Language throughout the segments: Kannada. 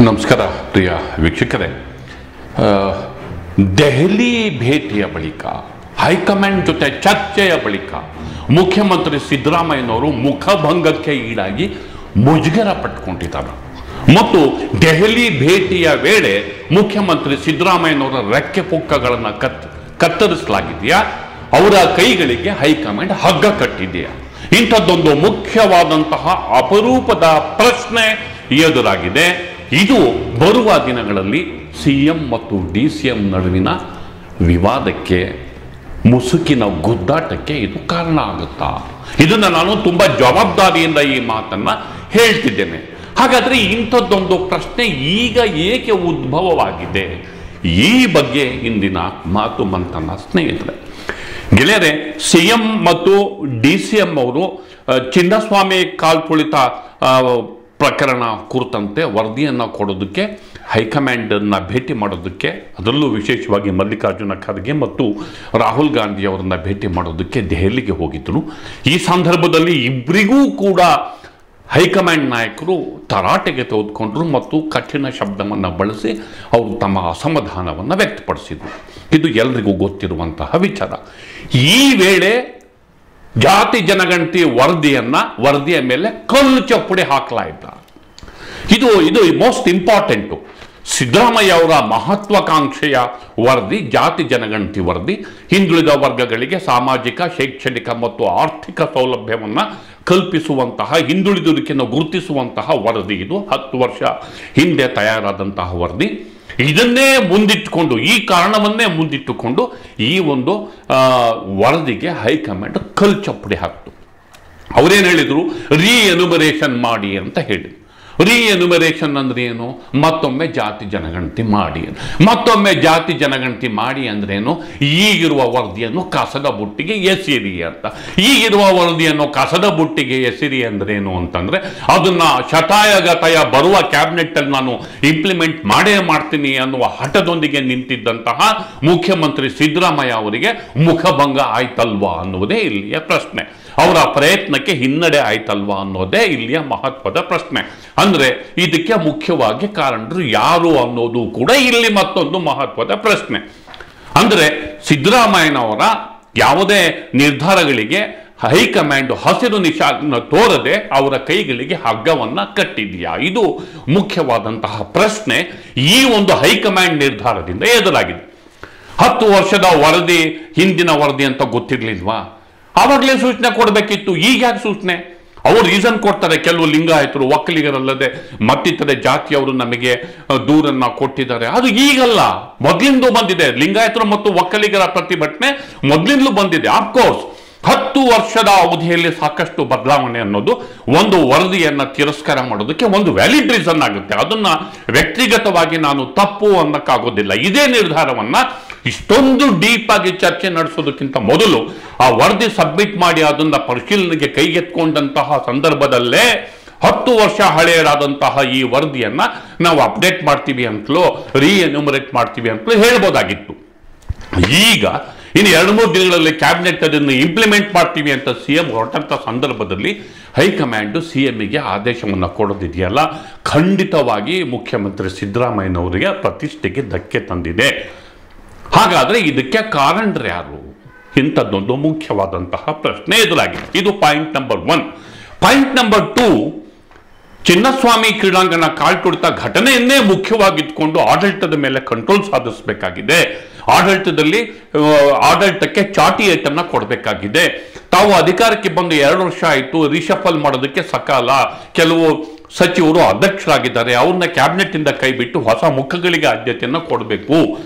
ನಮಸ್ಕಾರ ಪ್ರಿಯ ವೀಕ್ಷಕರೇ, ದೆಹಲಿ ಭೇಟಿಯ ಬಳಿಕ ಹೈಕಮಾಂಡ್ ಜೊತೆ ಚರ್ಚೆಯ ಬಳಿಕ ಮುಖ್ಯಮಂತ್ರಿ ಸಿದ್ದರಾಮಯ್ಯನವರು ಮುಖಭಂಗಕ್ಕೆ ಈಡಾಗಿ ಮುಜುಗರ ಪಟ್ಟುಕೊಂಡಿದ್ದಾರೆ ಮತ್ತು ದೆಹಲಿ ಭೇಟಿಯ ವೇಳೆ ಮುಖ್ಯಮಂತ್ರಿ ಸಿದ್ದರಾಮಯ್ಯನವರ ರೆಕ್ಕೆ ಪುಕ್ಕಗಳನ್ನು ಕತ್ತರಿಸಲಾಗಿದೆಯಾ, ಅವರ ಕೈಗಳಿಗೆ ಹೈಕಮಾಂಡ್ ಹಗ್ಗ ಕಟ್ಟಿದೆಯಾ? ಇಂಥದ್ದೊಂದು ಮುಖ್ಯವಾದಂತಹ ಅಪರೂಪದ ಪ್ರಶ್ನೆ ಎದುರಾಗಿದೆ. ಇದು ಬರುವ ದಿನಗಳಲ್ಲಿ ಸಿಎಂ ಮತ್ತು ಡಿಸಿಎಂ ನಡುವಿನ ವಿವಾದಕ್ಕೆ, ಮುಸುಕಿನ ಗುದ್ದಾಟಕ್ಕೆ ಇದು ಕಾರಣ ಆಗುತ್ತಾ? ಇದನ್ನು ನಾನು ತುಂಬ ಜವಾಬ್ದಾರಿಯಿಂದ ಈ ಮಾತನ್ನು ಹೇಳ್ತಿದ್ದೇನೆ. ಹಾಗಾದರೆ ಇಂಥದ್ದೊಂದು ಪ್ರಶ್ನೆ ಈಗ ಏಕೆ ಉದ್ಭವವಾಗಿದೆ? ಈ ಬಗ್ಗೆ ಇಂದಿನ ಮಾತು ಮಂಥನ ಸ್ನೇಹಿತರೆ. ಗೆಳೆಯರೆ, ಸಿಎಂ ಮತ್ತು ಡಿಸಿಎಂ ಅವರು ಚಿನ್ನಸ್ವಾಮಿ ಕಾಲ್ತುಳಿತ ಪ್ರಕರಣ ಕುರಿತಂತೆ ವರದಿಯನ್ನು ಕೊಡೋದಕ್ಕೆ, ಹೈಕಮಾಂಡನ್ನು ಭೇಟಿ ಮಾಡೋದಕ್ಕೆ, ಅದರಲ್ಲೂ ವಿಶೇಷವಾಗಿ ಮಲ್ಲಿಕಾರ್ಜುನ ಖರ್ಗೆ ಮತ್ತು ರಾಹುಲ್ ಗಾಂಧಿ ಅವರನ್ನ ಭೇಟಿ ಮಾಡೋದಕ್ಕೆ ದೆಹಲಿಗೆ ಹೋಗಿದ್ದರು. ಈ ಸಂದರ್ಭದಲ್ಲಿ ಇಬ್ಬರಿಗೂ ಕೂಡ ಹೈಕಮಾಂಡ್ ನಾಯಕರು ತರಾಟೆಗೆ ತೆಗೆದುಕೊಂಡರು ಮತ್ತು ಕಠಿಣ ಶಬ್ದವನ್ನು ಬಳಸಿ ಅವರು ತಮ್ಮ ಅಸಮಾಧಾನವನ್ನು ವ್ಯಕ್ತಪಡಿಸಿದರು. ಇದು ಎಲ್ರಿಗೂ ಗೊತ್ತಿರುವಂತಹ ವಿಚಾರ. ಈ ವೇಳೆ ಜಾತಿ ಜನಗಣತಿ ವರದಿಯ ಮೇಲೆ ಕಲ್ಲು ಚಪ್ಪಡಿ ಹಾಕಲಾಯಿತ. ಇದು ಮೋಸ್ಟ್ ಇಂಪಾರ್ಟೆಂಟು. ಸಿದ್ದರಾಮಯ್ಯ ಅವರ ಮಹತ್ವಾಕಾಂಕ್ಷೆಯ ವರದಿ, ಜಾತಿ ಜನಗಣತಿ ವರದಿ, ಹಿಂದುಳಿದ ವರ್ಗಗಳಿಗೆ ಸಾಮಾಜಿಕ, ಶೈಕ್ಷಣಿಕ ಮತ್ತು ಆರ್ಥಿಕ ಸೌಲಭ್ಯವನ್ನು ಕಲ್ಪಿಸುವಂತಹ, ಹಿಂದುಳಿದುವಿಕೆಯನ್ನು ಗುರುತಿಸುವಂತಹ ವರದಿ. ಇದು 10 ವರ್ಷ ಹಿಂದೆ ತಯಾರಾದಂತಹ ವರದಿ. ಇದನ್ನೇ ಮುಂದಿಟ್ಟುಕೊಂಡು, ಈ ಕಾರಣವನ್ನೇ ಮುಂದಿಟ್ಟುಕೊಂಡು ಈ ಒಂದು ವರದಿಗೆ ಹೈಕಮಾಂಡ್ ಕಲ್ಲು ಚಪ್ಪಡಿ ಹಾಕ್ತು. ಅವರೇನು ಹೇಳಿದರು? ರೀಎನ್ಯುಮರೇಷನ್ ಮಾಡಿ ಅಂತ ಹೇಳಿದರು. ರೀಎನ್ಯುಮರೇಷನ್ ಅಂದ್ರೆ ಏನು? ಮತ್ತೊಮ್ಮೆ ಜಾತಿ ಜನಗಣತಿ ಮಾಡಿ. ಮತ್ತೊಮ್ಮೆ ಜಾತಿ ಜನಗಣತಿ ಮಾಡಿ ಅಂದ್ರೇನು? ಈಗಿರುವ ವರದಿಯನ್ನು ಕಸದ ಬುಟ್ಟಿಗೆ ಎಸಿರಿ ಅಂತ. ಈಗಿರುವ ವರದಿಯನ್ನು ಕಸದ ಬುಟ್ಟಿಗೆ ಎಸಿರಿ ಅಂದ್ರೇನು ಅಂತಂದ್ರೆ, ಅದನ್ನ ಶತಾಯಗತಾಯ ಬರುವ ಕ್ಯಾಬಿನೆಟ್ ಅಲ್ಲಿ ನಾನು ಇಂಪ್ಲಿಮೆಂಟ್ ಮಾಡೇ ಮಾಡ್ತೀನಿ ಅನ್ನುವ ಹಠದೊಂದಿಗೆ ನಿಂತಿದ್ದಂತಹ ಮುಖ್ಯಮಂತ್ರಿ ಸಿದ್ದರಾಮಯ್ಯ ಅವರಿಗೆ ಮುಖಭಂಗ ಆಯ್ತಲ್ವಾ ಅನ್ನುವುದೇ ಇಲ್ಲಿಯ ಪ್ರಶ್ನೆ. ಅವರ ಪ್ರಯತ್ನಕ್ಕೆ ಹಿನ್ನಡೆ ಆಯ್ತಲ್ವಾ ಅನ್ನೋದೇ ಇಲ್ಲಿಯ ಮಹತ್ವದ ಪ್ರಶ್ನೆ. ಅಂದ್ರೆ ಇದಕ್ಕೆ ಮುಖ್ಯವಾಗಿ ಕಾರಣರು ಯಾರು ಅನ್ನೋದು ಕೂಡ ಇಲ್ಲಿ ಮತ್ತೊಂದು ಮಹತ್ವದ ಪ್ರಶ್ನೆ. ಅಂದ್ರೆ ಸಿದ್ದರಾಮಯ್ಯನವರ ಯಾವುದೇ ನಿರ್ಧಾರಗಳಿಗೆ ಹೈಕಮಾಂಡ್ ಹಸಿರು ನಿಶಾನೆ ತೋರದೆ ಅವರ ಕೈಗಳಿಗೆ ಹಗ್ಗವನ್ನ ಕಟ್ಟಿದೆಯಾ? ಇದು ಮುಖ್ಯವಾದಂತಹ ಪ್ರಶ್ನೆ ಈ ಒಂದು ಹೈಕಮಾಂಡ್ ನಿರ್ಧಾರದಿಂದ ಎದುರಾಗಿದೆ. 10 ವರ್ಷದ ವರದಿ ಹಿಂದಿನ ವರದಿ ಅಂತ ಗೊತ್ತಿರ್ಲಿಲ್ವಾ? ಆವಾಗಲೇ ಸೂಚನೆ ಕೊಡಬೇಕಿತ್ತು. ಈಗ ಯಾಕೆ ಸೂಚನೆ? ಅವರು ರೀಸನ್ ಕೊಡ್ತಾರೆ. ಕೆಲವು ಲಿಂಗಾಯತರು, ಒಕ್ಕಲಿಗರಲ್ಲದೆ ಮತ್ತಿತರೆ ಜಾತಿಯವರು ನಮಗೆ ದೂರನ್ನ ಕೊಟ್ಟಿದ್ದಾರೆ. ಅದು ಈಗಲ್ಲ, ಮೊದಲಿಂದೂ ಬಂದಿದೆ. ಲಿಂಗಾಯತರು ಮತ್ತು ಒಕ್ಕಲಿಗರ ಪ್ರತಿಭಟನೆ ಮೊದಲಿಂದಲೂ ಬಂದಿದೆ. ಆಫ್ಕೋರ್ಸ್ 10 ವರ್ಷದ ಅವಧಿಯಲ್ಲಿ ಸಾಕಷ್ಟು ಬದಲಾವಣೆ ಅನ್ನೋದು ಒಂದು ವರದಿಯನ್ನ ತಿರಸ್ಕಾರ ಮಾಡೋದಕ್ಕೆ ಒಂದು ವ್ಯಾಲಿಡ್ ರೀಸನ್ ಆಗುತ್ತೆ. ಅದನ್ನ ವ್ಯಕ್ತಿಗತವಾಗಿ ನಾನು ತಪ್ಪು ಅನ್ನಕ್ಕಾಗೋದಿಲ್ಲ. ಇದೇ ನಿರ್ಧಾರವನ್ನ ಇಷ್ಟೊಂದು ಡೀಪ್ ಆಗಿ ಚರ್ಚೆ ನಡೆಸೋದಕ್ಕಿಂತ ಮೊದಲು ಆ ವರದಿ ಸಬ್ಮಿಟ್ ಮಾಡಿ ಅದನ್ನ ಪರಿಶೀಲನೆಗೆ ಕೈಗೆತ್ಕೊಂಡಂತಹ ಸಂದರ್ಭದಲ್ಲೇ 10 ವರ್ಷ ಹಳೆಯದಾದಂತಹ ಈ ವರದಿಯನ್ನ ನಾವು ಅಪ್ಡೇಟ್ ಮಾಡ್ತೀವಿ ಅಂತಲೋ ರೀಎನ್ಯುಮರೇಟ್ ಮಾಡ್ತೀವಿ ಅಂತಲೂ ಹೇಳ್ಬೋದಾಗಿತ್ತು. ಈಗ ಇನ್ನು 2-3 ದಿನಗಳಲ್ಲಿ ಕ್ಯಾಬಿನೆಟ್ ಅದನ್ನು ಇಂಪ್ಲಿಮೆಂಟ್ ಮಾಡ್ತೀವಿ ಅಂತ ಸಿಎಂ ಹೊರಟಂತ ಸಂದರ್ಭದಲ್ಲಿ ಹೈಕಮಾಂಡ್ ಸಿಎಂಗೆ ಆದೇಶವನ್ನು ಕೊಡೋದಿದೆಯಲ್ಲ, ಖಂಡಿತವಾಗಿ ಮುಖ್ಯಮಂತ್ರಿ ಸಿದ್ದರಾಮಯ್ಯನವರಿಗೆ ಪ್ರತಿಷ್ಠೆಗೆ ಧಕ್ಕೆ ತಂದಿದೆ. ಹಾಗಾದ್ರೆ ಇದಕ್ಕೆ ಕಾರಣರು ಯಾರು? ಇಂಥದ್ದೊಂದು ಮುಖ್ಯವಾದಂತಹ ಪ್ರಶ್ನೆ ಎದುರಾಗಿದೆ. ಇದು point number 1. Point number 2, Chinnaswamy ಕ್ರೀಡಾಂಗಣ ಕಾಲ್ತುಳಿತ ಘಟನೆಯನ್ನೇ ಮುಖ್ಯವಾಗಿಟ್ಕೊಂಡು ಆಡಳಿತದ ಮೇಲೆ ಕಂಟ್ರೋಲ್ ಸಾಧಿಸಬೇಕಾಗಿದೆ. ಆಡಳಿತಕ್ಕೆ ಚಾಟಿ ಏಟನ್ನ ಕೊಡಬೇಕಾಗಿದೆ. ತಾವು ಅಧಿಕಾರಕ್ಕೆ ಬಂದು 2 ವರ್ಷ ಆಯಿತು, ರಿಷಫಲ್ ಮಾಡೋದಕ್ಕೆ ಸಕಾಲ. ಕೆಲವು ಸಚಿವರು ಅಧ್ಯಕ್ಷರಾಗಿದ್ದಾರೆ, ಅವ್ರನ್ನ ಕ್ಯಾಬಿನೆಟ್ ಇಂದ ಕೈ ಬಿಟ್ಟು ಹೊಸ ಮುಖಗಳಿಗೆ ಆದ್ಯತೆಯನ್ನು ಕೊಡಬೇಕು,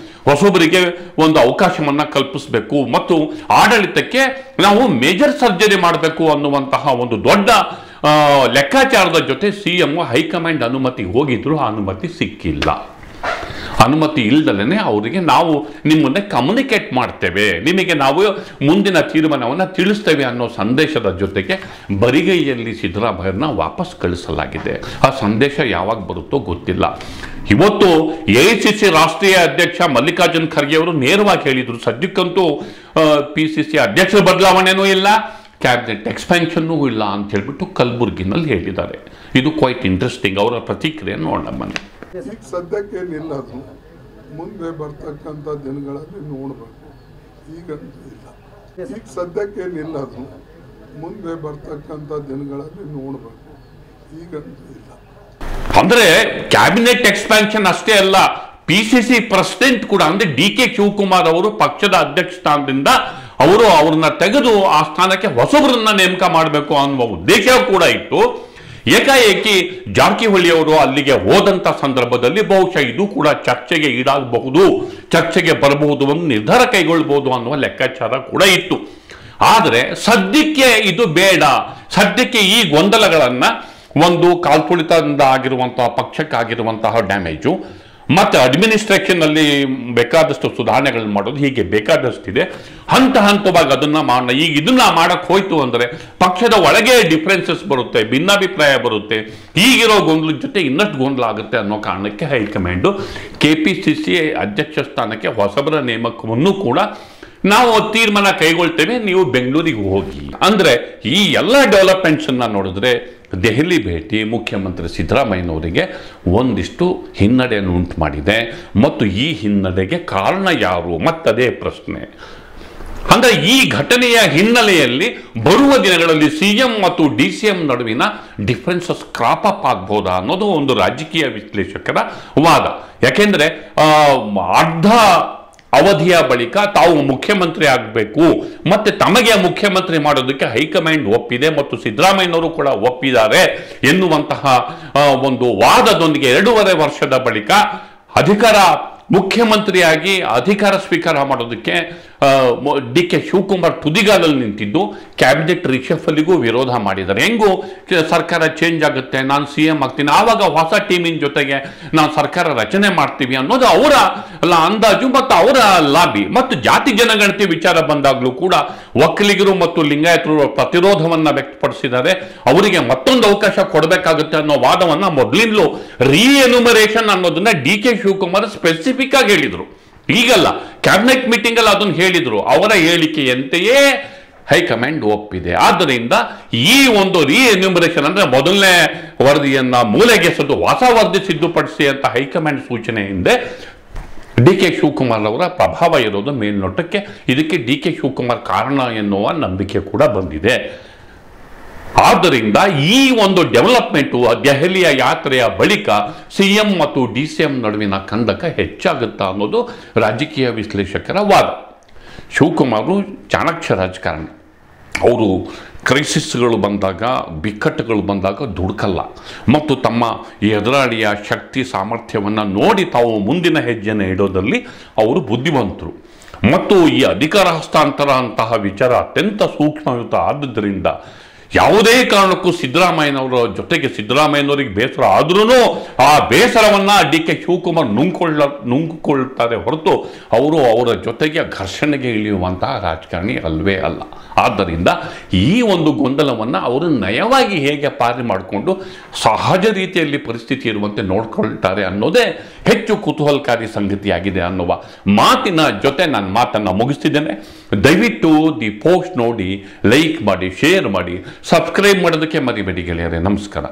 ಹೊಸಬರಿಗೆ ಒಂದು ಅವಕಾಶವನ್ನ ಕಲ್ಪಿಸಬೇಕು ಮತ್ತು ಆಡಳಿತಕ್ಕೆ ನಾವು ಮೇಜರ್ ಸರ್ಜರಿ ಮಾಡಬೇಕು ಅನ್ನುವಂತಹ ಒಂದು ದೊಡ್ಡ ಲೆಕ್ಕಾಚಾರದ ಜೊತೆ ಸಿಎಂ ಹೈಕಮಾಂಡ್ ಅನುಮತಿ ಹೋಗಿದ್ರು. ಆ ಅನುಮತಿ ಸಿಕ್ಕಿಲ್ಲ. ಅನುಮತಿ ಇಲ್ದಲೇ ಅವರಿಗೆ ನಾವು ನಿಮ್ಮನ್ನೇ ಕಮ್ಯುನಿಕೇಟ್ ಮಾಡ್ತೇವೆ, ನಿಮಗೆ ನಾವು ಮುಂದಿನ ತೀರ್ಮಾನವನ್ನು ತಿಳಿಸ್ತೇವೆ ಅನ್ನೋ ಸಂದೇಶದ ಜೊತೆಗೆ ಬರಿಗೈಯಲ್ಲಿ ಸಿದ್ದರಾಮಯ್ಯನ ವಾಪಸ್ ಕಳಿಸಲಾಗಿದೆ. ಆ ಸಂದೇಶ ಯಾವಾಗ ಬರುತ್ತೋ ಗೊತ್ತಿಲ್ಲ. ಇವತ್ತು ಎಐಸಿಸಿ ರಾಷ್ಟ್ರೀಯ ಅಧ್ಯಕ್ಷ ಮಲ್ಲಿಕಾರ್ಜುನ ಖರ್ಗೆ ಅವರು ನೇರವಾಗಿ ಹೇಳಿದರು, ಸದ್ಯಕ್ಕಂತೂ ಪಿಸಿಸಿ ಅಧ್ಯಕ್ಷರ ಬದಲಾವಣೆನೂ ಇಲ್ಲ, ಕ್ಯಾಬಿನೆಟ್ ಎಕ್ಸ್ಪ್ಯಾನ್ಷನ್ನೂ ಇಲ್ಲ ಅಂತ ಹೇಳ್ಬಿಟ್ಟು ಕಲಬುರಗಿನಲ್ಲಿ ಹೇಳಿದ್ದಾರೆ. ಇದು ಕ್ವೈಟ್ ಇಂಟ್ರೆಸ್ಟಿಂಗ್. ಅವರ ಪ್ರತಿಕ್ರಿಯೆ ನೋಡೋಣ ಬನ್ನಿ. ಈಗ ಸದ್ಯಕ್ಕೆ ನಿಲ್ಲದು, ಮುಂದೆ ಬರ್ತಕ್ಕಂಥ ದಿನಗಳಲ್ಲಿ ನೋಡಬೇಕು. ಈಗಂತೂ ಇಲ್ಲ. ಈಗ ಸದ್ಯಕ್ಕೆ ನಿಲ್ಲದು, ಮುಂದೆ ಬರ್ತಕ್ಕಂಥ ದಿನಗಳಲ್ಲಿ ನೋಡಬೇಕು. ಈಗಂತೂ ಇಲ್ಲ. ಅಂದ್ರೆ ಕ್ಯಾಬಿನೆಟ್ ಎಕ್ಸ್ಪ್ಯಾನ್ಷನ್ ಅಷ್ಟೇ ಅಲ್ಲ, ಪಿಸಿಸಿ ಪ್ರೆಸಿಡೆಂಟ್ ಕೂಡ ಅಂದ್ರೆ DK ಶಿವಕುಮಾರ್ ಅವರು ಪಕ್ಷದ ಅಧ್ಯಕ್ಷ ಸ್ಥಾನದಿಂದ ಅವ್ರನ್ನ ತೆಗೆದು ಆ ಸ್ಥಾನಕ್ಕೆ ಹೊಸಬರನ್ನ ನೇಮಕ ಮಾಡಬೇಕು ಅನ್ನುವ ಉದ್ದೇಶ ಕೂಡ ಇತ್ತು. ಏಕಾಏಕಿ ಜಾರಕಿಹೊಳಿ ಅವರು ಅಲ್ಲಿಗೆ ಹೋದಂತ ಸಂದರ್ಭದಲ್ಲಿ ಬಹುಶಃ ಇದು ಕೂಡ ಚರ್ಚೆಗೆ ಈಡಾಗಬಹುದು, ಚರ್ಚೆಗೆ ಬರಬಹುದು, ಒಂದು ನಿರ್ಧಾರ ಕೈಗೊಳ್ಳಬಹುದು ಅನ್ನುವ ಲೆಕ್ಕಾಚಾರ ಕೂಡ ಇತ್ತು. ಆದರೆ ಸದ್ಯಕ್ಕೆ ಇದು ಬೇಡ, ಸದ್ಯಕ್ಕೆ ಈ ಗೊಂದಲಗಳನ್ನ ಒಂದು ಕಾಲ್ತುಳಿತದಿಂದ ಆಗಿರುವಂತಹ ಪಕ್ಷಕ್ಕಾಗಿರುವಂತಹ ಡ್ಯಾಮೇಜು ಮತ್ತೆ ಅಡ್ಮಿನಿಸ್ಟ್ರೇಷನ್ ಅಲ್ಲಿ ಬೇಕಾದಷ್ಟು ಸುಧಾರಣೆಗಳನ್ನು ಮಾಡೋದು, ಹೀಗೆ ಬೇಕಾದಷ್ಟಿದೆ. ಹಂತ ಹಂತವಾಗಿ ಅದನ್ನ ಮಾಡೋಣ. ಈಗ ಇದನ್ನ ಮಾಡಕ್ ಹೋಯ್ತು ಅಂದ್ರೆ ಪಕ್ಷದ ಒಳಗೆ ಡಿಫ್ರೆನ್ಸಸ್ ಬರುತ್ತೆ, ಭಿನ್ನಾಭಿಪ್ರಾಯ ಬರುತ್ತೆ, ಈಗಿರೋ ಗೊಂದಲದ ಜೊತೆ ಇನ್ನಷ್ಟು ಗೊಂದಲ ಆಗುತ್ತೆ ಅನ್ನೋ ಕಾರಣಕ್ಕೆ ಹೈಕಮಾಂಡ್ KPCC ಅಧ್ಯಕ್ಷ ಸ್ಥಾನಕ್ಕೆ ಹೊಸಬರ ನೇಮಕವನ್ನು ಕೂಡ ನಾವು ತೀರ್ಮಾನ ಕೈಗೊಳ್ತೇವೆ, ನೀವು ಬೆಂಗಳೂರಿಗೆ ಹೋಗಿ ಅಂದ್ರೆ ಈ ಎಲ್ಲ ಡೆವಲಪ್ಮೆಂಟ್ಸ್ ಅನ್ನ ನೋಡಿದ್ರೆ ದೆಹಲಿ ಭೇಟಿ ಮುಖ್ಯಮಂತ್ರಿ ಸಿದ್ದರಾಮಯ್ಯನವರಿಗೆ ಒಂದಿಷ್ಟು ಹಿನ್ನಡೆಯನ್ನು ಉಂಟು ಮಾಡಿದೆ. ಮತ್ತು ಈ ಹಿನ್ನಡೆಗೆ ಕಾರಣ ಯಾರು ಮತ್ತದೇ ಪ್ರಶ್ನೆ. ಅಂದ್ರೆ ಈ ಘಟನೆಯ ಹಿನ್ನೆಲೆಯಲ್ಲಿ ಬರುವ ದಿನಗಳಲ್ಲಿ CM ಮತ್ತು DCM ನಡುವಿನ ಡಿಫರೆನ್ಸಸ್ ಕ್ರಾಪ್ ಅಪ್ ಆಗ್ಬೋದಾ ಅನ್ನೋದು ಒಂದು ರಾಜಕೀಯ ವಿಶ್ಲೇಷಕರ ವಾದ. ಯಾಕೆಂದ್ರೆ ಅರ್ಧ ಅವಧಿಯ ಬಳಿಕ ತಾವು ಮುಖ್ಯಮಂತ್ರಿ ಆಗಬೇಕು ಮತ್ತೆ ತಮಗೆ ಮುಖ್ಯಮಂತ್ರಿ ಮಾಡೋದಕ್ಕೆ ಹೈಕಮಾಂಡ್ ಒಪ್ಪಿದೆ ಮತ್ತು ಸಿದ್ದರಾಮಯ್ಯನವರು ಕೂಡ ಒಪ್ಪಿದ್ದಾರೆ ಎನ್ನುವಂತಹ ಒಂದು ವಾದದೊಂದಿಗೆ 2.5 ವರ್ಷದ ಬಳಿಕ ಮುಖ್ಯಮಂತ್ರಿಯಾಗಿ ಅಧಿಕಾರ ಸ್ವೀಕಾರ ಮಾಡೋದಕ್ಕೆ DK ಶಿವಕುಮಾರ್ ತುದಿಗಾಲಲ್ಲಿ ನಿಂತಿದ್ದು ಕ್ಯಾಬಿನೆಟ್ ರಿಷಫಲ್ಗೂ ವಿರೋಧ ಮಾಡಿದ್ದಾರೆ. ಹೆಂಗೂ ಸರ್ಕಾರ ಚೇಂಜ್ ಆಗುತ್ತೆ, ನಾನು CM ಆಗ್ತೀನಿ, ಆವಾಗ ಹೊಸ ಟೀಮಿನ ಜೊತೆಗೆ ನಾವು ಸರ್ಕಾರ ರಚನೆ ಮಾಡ್ತೀವಿ ಅನ್ನೋದು ಅವರ ಅಂದಾಜು ಮತ್ತು ಅವರ ಲಾಬಿ. ಮತ್ತು ಜಾತಿ ಜನಗಣತಿ ವಿಚಾರ ಬಂದಾಗಲೂ ಕೂಡ ಒಕ್ಕಲಿಗರು ಮತ್ತು ಲಿಂಗಾಯತರು ಪ್ರತಿರೋಧವನ್ನ ವ್ಯಕ್ತಪಡಿಸಿದ್ದಾರೆ. ಅವರಿಗೆ ಮತ್ತೊಂದು ಅವಕಾಶ ಕೊಡಬೇಕಾಗುತ್ತೆ ಅನ್ನೋ ವಾದವನ್ನ ಮೊದಲಿಂದಲೂ ರೀಎನ್ಯುಮರೇಷನ್ ಅನ್ನೋದನ್ನ DK ಶಿವಕುಮಾರ್ ಸ್ಪೆಸಿಫಿಕ್ ಆಗಿ ಹೇಳಿದ್ರು. ಈಗಲ್ಲ, ಕ್ಯಾಬಿನೆಟ್ ಮೀಟಿಂಗ್ ಅಲ್ಲಿ ಅದನ್ನು ಹೇಳಿದ್ರು. ಅವರ ಹೇಳಿಕೆಯಂತೆಯೇ ಹೈಕಮಾಂಡ್ ಒಪ್ಪಿದೆ. ಆದ್ದರಿಂದ ಈ ಒಂದು ರೀಎನ್ಯುಮರೇಷನ್ ಅಂದ್ರೆ ಮೊದಲನೇ ವರದಿಯನ್ನ ಮೂಲೆಗೆಸೆದು ಹೊಸ ವರದಿ ಸಿದ್ಧಪಡಿಸಿ ಅಂತ ಹೈಕಮಾಂಡ್ ಸೂಚನೆ ಹಿಂದೆ DK ಶಿವಕುಮಾರ್ ಅವರ ಪ್ರಭಾವ ಇರೋದು ಮೇಲ್ನೋಟಕ್ಕೆ. ಇದಕ್ಕೆ DK ಶಿವಕುಮಾರ್ ಕಾರಣ ಎನ್ನುವ ನಂಬಿಕೆ ಕೂಡ ಬಂದಿದೆ. ಆದ್ದರಿಂದ ಈ ಒಂದು ಡೆವಲಪ್ಮೆಂಟು ದೆಹಲಿಯ ಯಾತ್ರೆಯ ಬಳಿಕ CM ಮತ್ತು DCM ನಡುವಿನ ಕಂದಕ ಹೆಚ್ಚಾಗುತ್ತಾ ಅನ್ನೋದು ರಾಜಕೀಯ ವಿಶ್ಲೇಷಕರ ವಾದ. ಶಿವಕುಮಾರ್ ಚಾಣಾಕ್ಷ ರಾಜಕಾರಣ. ಅವರು ಕ್ರೈಸಿಸ್ಗಳು ಬಂದಾಗ, ಬಿಕ್ಕಟ್ಟುಗಳು ಬಂದಾಗ ದುಡುಕಲ್ಲ ಮತ್ತು ತಮ್ಮ ಎದುರಾಳಿಯ ಶಕ್ತಿ ಸಾಮರ್ಥ್ಯವನ್ನು ನೋಡಿ ತಾವು ಮುಂದಿನ ಹೆಜ್ಜೆಯನ್ನು ಇಡೋದಲ್ಲಿ ಅವರು ಬುದ್ಧಿವಂತರು. ಮತ್ತು ಈ ಅಧಿಕಾರ ಹಸ್ತಾಂತರ ಅಂತಹ ವಿಚಾರ ಅತ್ಯಂತ ಸೂಕ್ಷ್ಮಯುತ ಆದುದರಿಂದ ಯಾವುದೇ ಕಾರಣಕ್ಕೂ ಸಿದ್ದರಾಮಯ್ಯನವರ ಜೊತೆಗೆ ಸಿದ್ದರಾಮಯ್ಯನವರಿಗೆ ಬೇಸರ ಆದ್ರೂ ಆ ಬೇಸರವನ್ನ DK ಶಿವಕುಮಾರ್ ನುಂಗಿಕೊಳ್ತಾರೆ ಹೊರತು ಅವರು ಅವರ ಜೊತೆಗೆ ಘರ್ಷಣೆಗೆ ಇಳಿಯುವಂತಹ ರಾಜಕಾರಣಿ ಅಲ್ವೇ ಅಲ್ಲ. ಆದ್ದರಿಂದ ಈ ಒಂದು ಗೊಂದಲವನ್ನು ಅವರು ನಯವಾಗಿ ಹೇಗೆ ಪಾರಿ ಮಾಡಿಕೊಂಡು ಸಹಜ ರೀತಿಯಲ್ಲಿ ಪರಿಸ್ಥಿತಿ ಇರುವಂತೆ ನೋಡ್ಕೊಳ್ತಾರೆ ಅನ್ನೋದೇ ಹೆಚ್ಚು ಕುತೂಹಲಕಾರಿ ಸಂಗತಿಯಾಗಿದೆ ಅನ್ನುವ ಮಾತಿನ ಜೊತೆ ನನ್ನ ಮಾತನ್ನು ಮುಗಿಸ್ತಿದ್ದೇನೆ. ದಯವಿಟ್ಟು ದಿ ಪೋಸ್ಟ್ ನೋಡಿ, ಲೈಕ್ ಮಾಡಿ, ಶೇರ್ ಮಾಡಿ, ಸಬ್ಸ್ಕ್ರೈಬ್ ಮಾಡೋದಕ್ಕೆ ಮರಿಬೇಡಿ ಗೆಳೆಯರೇ. ನಮಸ್ಕಾರ.